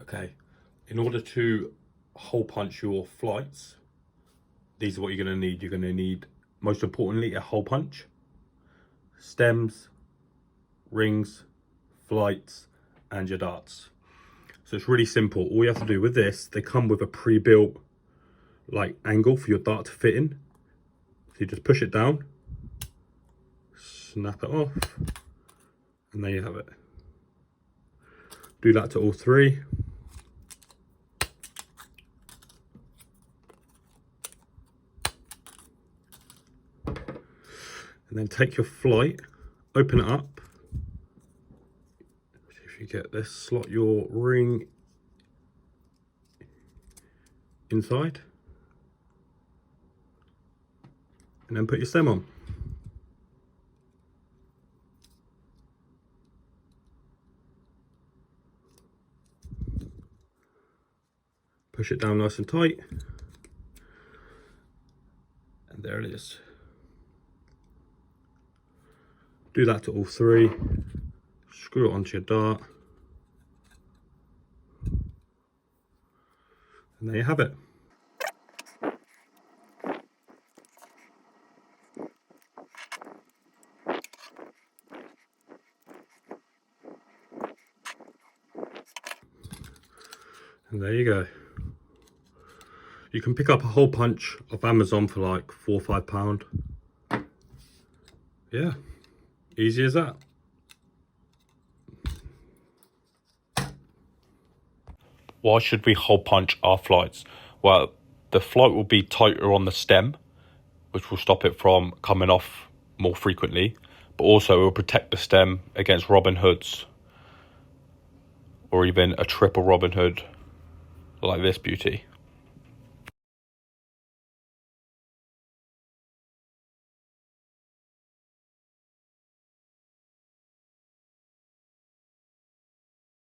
Okay, in order to hole punch your flights, these are what you're going to need. You're going to need, most importantly, a hole punch, stems, rings, flights, and your darts. So it's really simple. All you have to do with this, they come with a pre-built like angle for your dart to fit in. So you just push it down, snap it off, and there you have it. Do that to all three. And then take your flight, open it up. If you get this, slot your ring inside. And then put your stem on. Push it down nice and tight. And there it is. Do that to all three. Screw it onto your dart. And there you have it. And there you go. You can pick up a hole punch off Amazon for like £4 or £5. Yeah, easy as that. Why should we hole punch our flights? Well, the flight will be tighter on the stem, which will stop it from coming off more frequently, but also it will protect the stem against Robin Hoods, or even a triple Robin Hood like this beauty.